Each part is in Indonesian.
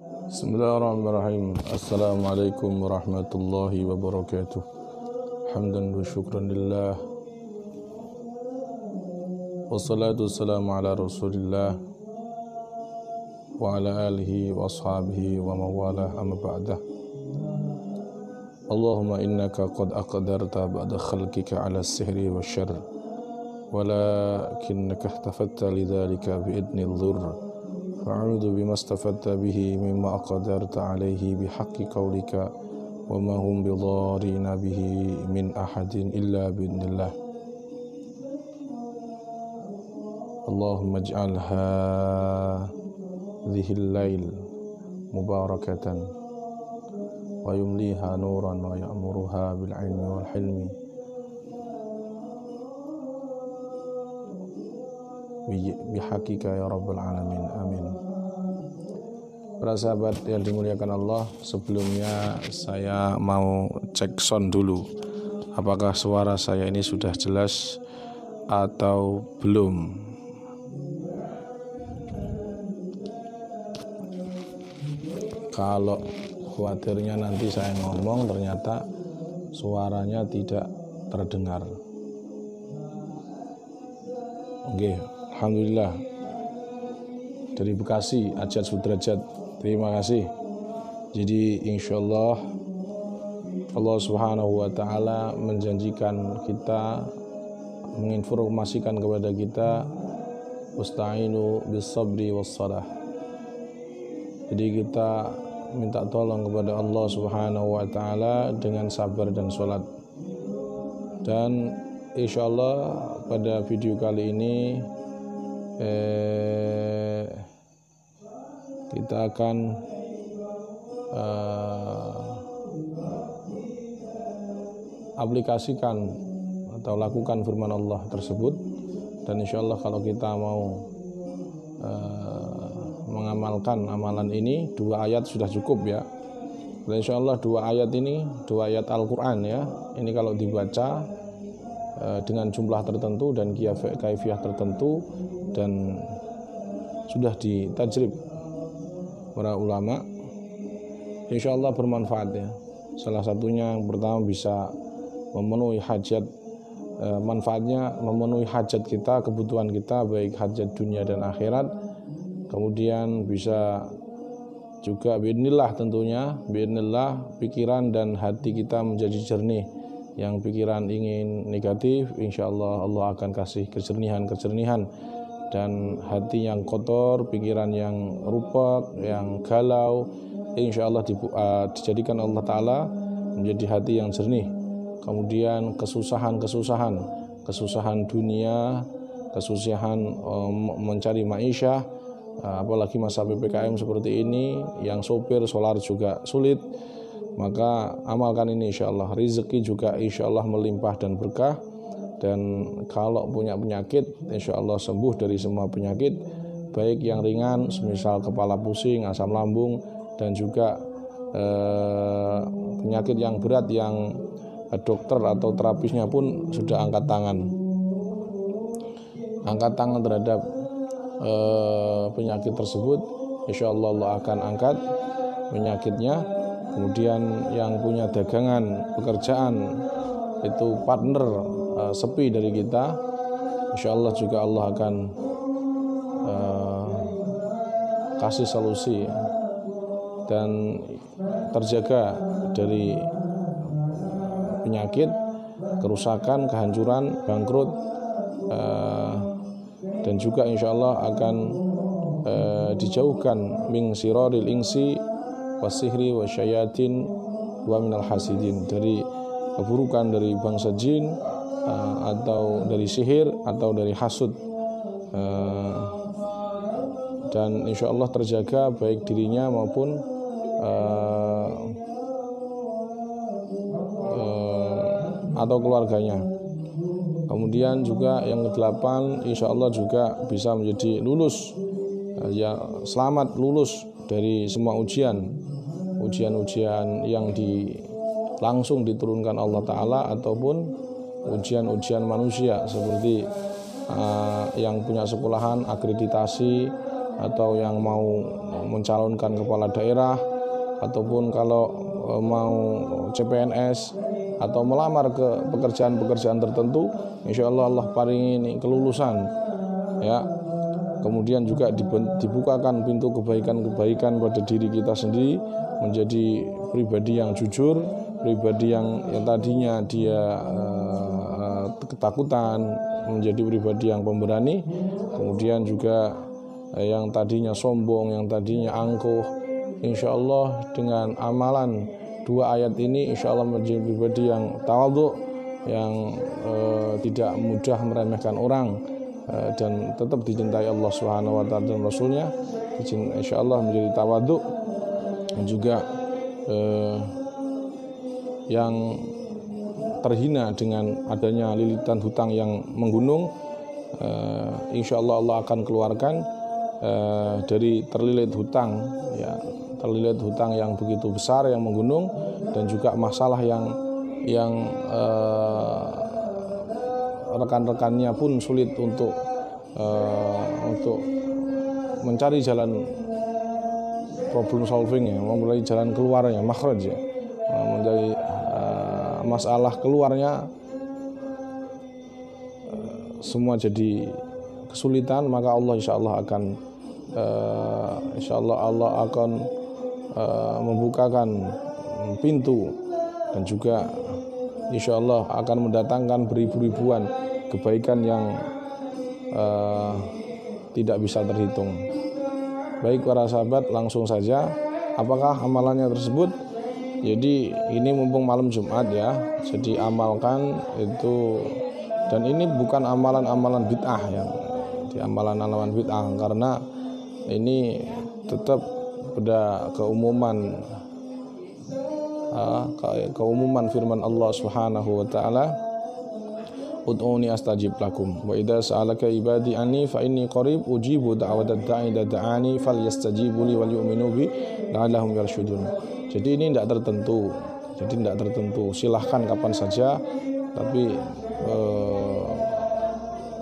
Bismillahirrahmanirrahim. Assalamualaikum warahmatullahi wabarakatuh. Hamdan wa syukran lillah. Wassalatu wassalamu ala rasulillah wa ala alihi wa ashabihi wa mawalah amma ba'dah. Allahumma innaka qad aqdarta ba'da khalqika ala sihri wa syarr walakinnaka ihtafatta lidhalika bi'idni dhurr. Fa'udhu bima istafadta bihi mimma aqadarta alaihi bihaqqi qawlika wa ma hum bidharina bihi min ahadin illa bi'idnillah. Allahumma ij'al hadhihil lail mubarakatan wa yumliha nuran wa ya'muruha bil ilmi wal hilmi bihaqika ya rabbal alamin, amin. Para sahabat yang dimuliakan Allah, sebelumnya saya mau cek sound dulu, apakah suara saya ini sudah jelas atau belum. Kalau khawatirnya nanti saya ngomong ternyata suaranya tidak terdengar. Oke, alhamdulillah. Dari Bekasi, Ajat Sudrajat, terima kasih. Jadi insyaallah Allah Subhanahu wa taala menjanjikan kita, menginformasikan kepada kita, wasta'inu bis sabri was salah. Jadi kita minta tolong kepada Allah Subhanahu wa taala dengan sabar dan salat. Dan insyaallah pada video kali ini kita akan aplikasikan atau lakukan firman Allah tersebut. Dan insyaallah kalau kita mau mengamalkan amalan ini, 2 ayat sudah cukup ya. Dan insyaallah 2 ayat ini 2 ayat Al-Quran ya. Ini kalau dibaca dengan jumlah tertentu dan kaifiyah tertentu dan sudah ditajrib para ulama, insyaallah bermanfaat ya. Salah satunya yang pertama bisa memenuhi hajat, manfaatnya memenuhi hajat kita, kebutuhan kita, baik hajat dunia dan akhirat. Kemudian bisa juga biidznillah, tentunya biidznillah pikiran dan hati kita menjadi jernih. Yang pikiran ingin negatif, insyaallah Allah akan kasih kejernihan, dan hati yang kotor, pikiran yang rupak, yang galau, insyaallah dijadikan Allah Ta'ala menjadi hati yang jernih. Kemudian kesusahan dunia, kesusahan mencari ma'isyah, apalagi masa PPKM seperti ini, yang sopir solar juga sulit, maka amalkan ini insyaallah. Rezeki juga insyaallah melimpah dan berkah. Dan kalau punya penyakit, insyaallah sembuh dari semua penyakit, baik yang ringan semisal kepala pusing, asam lambung, dan juga penyakit yang berat yang dokter atau terapisnya pun sudah angkat tangan terhadap penyakit tersebut. Insyaallah Allah akan angkat penyakitnya. Kemudian yang punya dagangan, pekerjaan, itu partner sepi dari kita, insyaallah juga Allah akan kasih solusi dan terjaga dari penyakit, kerusakan, kehancuran, bangkrut, dan juga insyaallah akan dijauhkan min siraril insi wasihri wasyayatin wa minal hasidin, dari keburukan dari bangsa jin, atau dari sihir atau dari hasud, dan insyaallah terjaga baik dirinya maupun atau keluarganya. Kemudian juga yang ke-8, insyaallah juga bisa menjadi lulus, ya selamat lulus dari semua ujian-ujian yang langsung diturunkan Allah Ta'ala, ataupun ujian-ujian manusia seperti yang punya sekolahan akreditasi atau yang mau mencalonkan kepala daerah, ataupun kalau mau CPNS atau melamar ke pekerjaan-pekerjaan tertentu, insya Allah Allah paringi kelulusan ya. Kemudian juga dibukakan pintu kebaikan-kebaikan pada diri kita sendiri, menjadi pribadi yang jujur, pribadi yang tadinya dia ketakutan menjadi pribadi yang pemberani, kemudian juga yang tadinya sombong, yang tadinya angkuh, insya Allah dengan amalan 2 ayat ini insya Allah menjadi pribadi yang tawadhu, yang tidak mudah meremehkan orang, dan tetap dicintai Allah Subhanahu wa taala dan Rasulnya, insya Allah menjadi tawadhu, dan juga yang terhina dengan adanya lilitan hutang yang menggunung. Insya Allah Allah akan keluarkan dari terlilit hutang ya, terlilit hutang yang begitu besar yang menggunung, dan juga masalah yang rekan-rekannya pun sulit untuk mencari jalan problem solving ya, memulai jalan keluarnya, makhraj ya, menjadi masalah keluarnya semua jadi kesulitan, maka Allah insya Allah akan membukakan pintu, dan juga insya Allah akan mendatangkan beribu-ribuan kebaikan yang tidak bisa terhitung. Baik para sahabat, langsung saja, apakah amalannya tersebut? Jadi ini mumpung malam Jumat ya, jadi amalkan itu. Dan ini bukan amalan-amalan bid'ah ya, di amalan-amalan bid'ah, karena ini tetap pada keumuman firman Allah Subhanahu wa taala, ud'uni astajib lakum wa idza sa'alaka ibadi anni fa inni qarib ujibu da'watad da'i idza da'ani falyastajibu li wal yu'minu bi la'allahum yarshudun. Jadi ini tidak tertentu. Silahkan kapan saja, tapi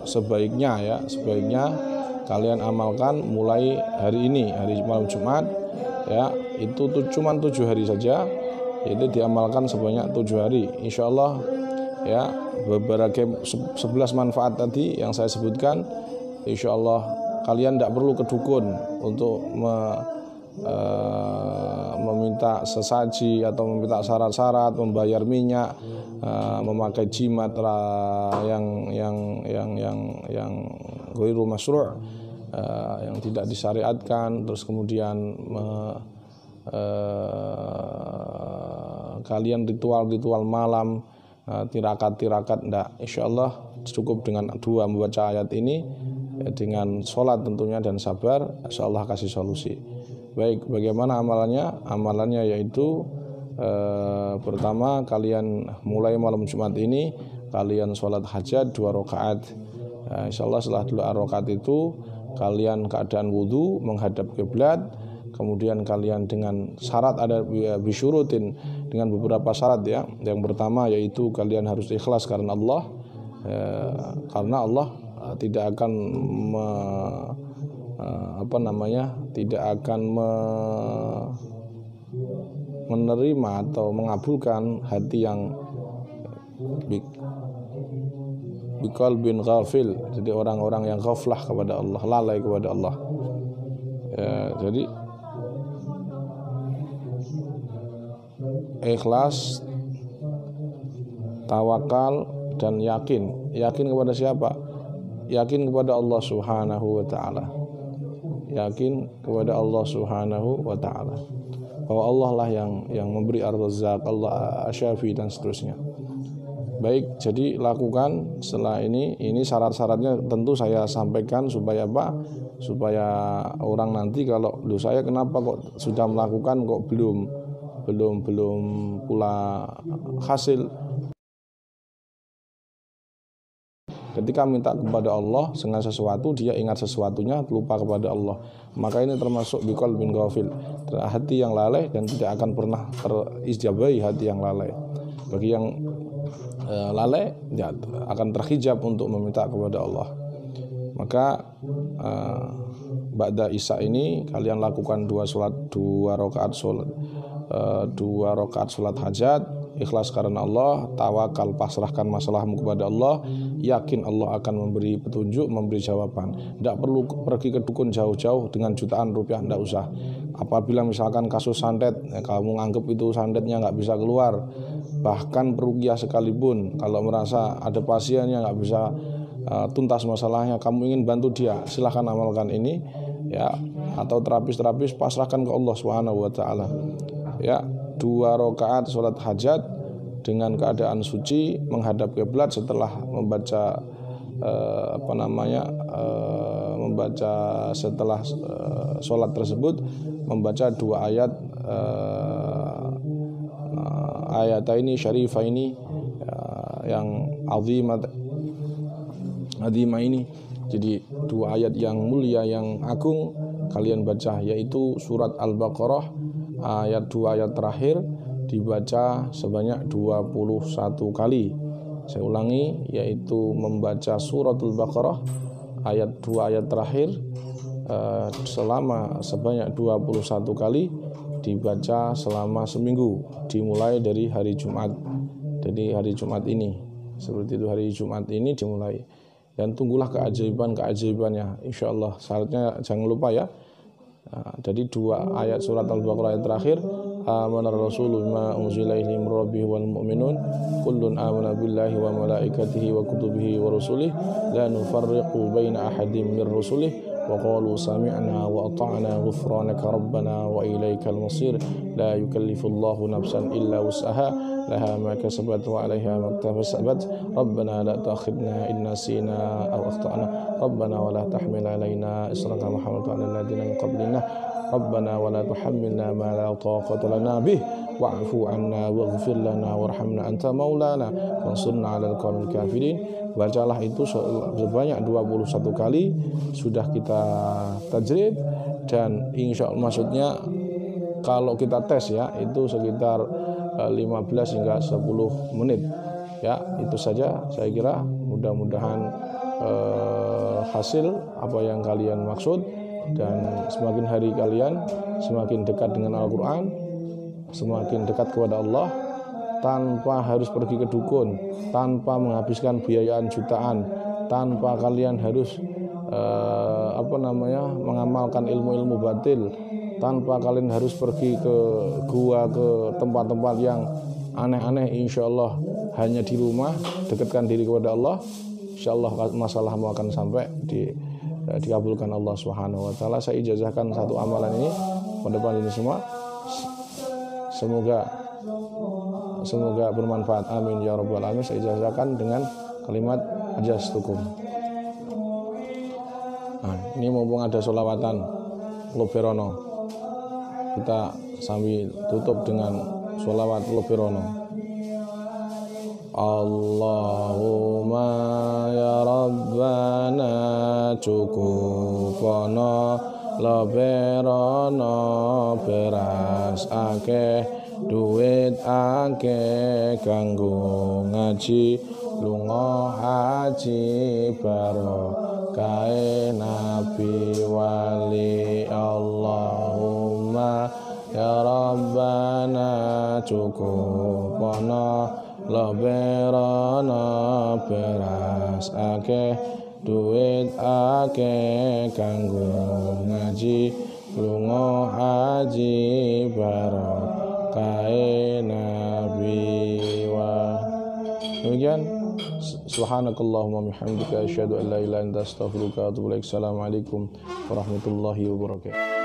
sebaiknya kalian amalkan mulai hari ini, hari malam Jumat ya, itu cuma 7 hari saja, itu diamalkan sebanyak 7 hari, insya Allah ya. Beberapa 11 manfaat tadi yang saya sebutkan, insya Allah kalian tidak perlu ke dukun untuk meminta sesaji atau meminta syarat-syarat, membayar minyak, memakai jimat yang ghairu masyru', yang tidak disyariatkan, terus kemudian kalian ritual malam, tirakat enggak. Insyaallah cukup dengan 2 membaca ayat ini, dengan sholat tentunya dan sabar, insyaallah kasih solusi. Baik, bagaimana amalannya? Amalannya yaitu pertama, kalian mulai malam Jumat ini kalian sholat hajat 2 rakaat. Insyaallah setelah 2 rakaat itu kalian keadaan wudu menghadap kiblat. Kemudian kalian dengan syarat, ada bisyurutin, dengan beberapa syarat ya. Yang pertama yaitu kalian harus ikhlas karena Allah, karena Allah tidak akan tidak akan menerima atau mengabulkan hati yang biqalbin ghafil, jadi orang-orang yang ghaflah kepada Allah, lalai kepada Allah ya. Jadi ikhlas, tawakal, dan yakin kepada siapa? Yakin kepada Allah Subhanahu wa taala. Yakin kepada Allah Subhanahu wa taala, bahwa Allah lah yang memberi ar-razzaq, Allah asy-syafi, dan seterusnya. Baik, jadi lakukan setelah ini syarat-syaratnya tentu saya sampaikan supaya apa? Supaya orang nanti kalau saya kenapa kok sudah melakukan kok belum pula hasil. Ketika minta kepada Allah dengan sesuatu, dia ingat sesuatunya, lupa kepada Allah, maka ini termasuk biqalbin ghafil, hati yang lalai dan tidak akan pernah terijabahi hati yang lalai. Bagi yang lalai ya, akan terhijab untuk meminta kepada Allah. Maka ba'da isya ini kalian lakukan 2 rakaat salat hajat, ikhlas karena Allah, tawakal, pasrahkan masalahmu kepada Allah, yakin Allah akan memberi petunjuk, memberi jawaban. Tidak perlu pergi ke dukun jauh-jauh dengan jutaan rupiah, tidak usah. Apabila misalkan kasus santet, kamu anggap itu santetnya nggak bisa keluar, bahkan peruqyah sekalipun, kalau merasa ada pasiennya nggak bisa tuntas masalahnya, kamu ingin bantu dia, silahkan amalkan ini ya, atau terapis pasrahkan ke Allah Subhanahu wa taala. Ya, 2 rakaat salat hajat dengan keadaan suci menghadap kiblat setelah membaca setelah salat tersebut membaca 2 ayat ayataini syarifaini yang azimah ini. Jadi 2 ayat yang mulia yang agung kalian baca, yaitu surat Al-Baqarah ayat 2 ayat terakhir dibaca sebanyak 21 kali. Saya ulangi, yaitu membaca suratul Baqarah ayat 2 ayat terakhir selama sebanyak 21 kali, dibaca selama seminggu, dimulai dari hari Jumat. Jadi hari Jumat ini, seperti itu, hari Jumat ini dimulai. Dan tunggulah keajaibannya, insya Allah. Syaratnya jangan lupa ya. Jadi 2 ayat surat Al-Baqarah ayat terakhir, amanar rasulu bima unzila ilaihi min rabbih wal mu'minun kullun amana billahi wa malaikatihi wa kutubihi wa rusulihi la nufarriqu baina ahadin min rusulihi wa qalu sami'na wa ata'na ghufranaka rabbana wa ilaikal masir la yukallifullahu nafsan illa wus'aha laha ma kasabat wa 'alaiha ma iktasabat rabbana la ta'khidna in nasina aw akhtana rabbana wa la tahmil 'alaina isran kama hamalta 'alal ladzina min qablina rabbana wa la tuhammilna ma la taqata lana bih wa'fu 'anna waghfir lana warhamna anta maulana wansurna 'alal qaumil kafirin. Bacalah itu sebanyak 21 kali, sudah kita tajrid, dan insya Allah, maksudnya kalau kita tes ya, itu sekitar 15 hingga 10 menit ya. Itu saja saya kira, mudah-mudahan hasil apa yang kalian maksud, dan semakin hari kalian semakin dekat dengan Al-Quran, semakin dekat kepada Allah, tanpa harus pergi ke dukun, tanpa menghabiskan biayaan jutaan, tanpa kalian harus mengamalkan ilmu-ilmu batil, tanpa kalian harus pergi ke gua, ke tempat-tempat yang aneh-aneh. Insya Allah hanya di rumah, dekatkan diri kepada Allah, insya Allah masalahmu akan sampai dikabulkan Allah Subhanahu wa taala. Saya ijazahkan satu amalan ini pada depan ini semua, semoga bermanfaat, amin ya rabbal alamin. Saya ijazahkan dengan kalimat ajastukum. Nah, ini mumpung ada sholawatan Loberono, kita sambil tutup dengan sholawat Loberono. Allahumma ya rabbana cukupono Loberono beras akeh, duit akeh kanggo ngaji, lunga haji barokahe nabi wali. Allahumma ya rabbana cukupono Loberono beras akeh, duit akeh kanggo ngaji, lunga haji barokahe nabi wa. Demikian, subhanakallahumma bihamdika asyhadu an la ilaha illa anta astaghfiruka wa atubu ilaik. Assalamualaikum warahmatullahi wabarakatuh.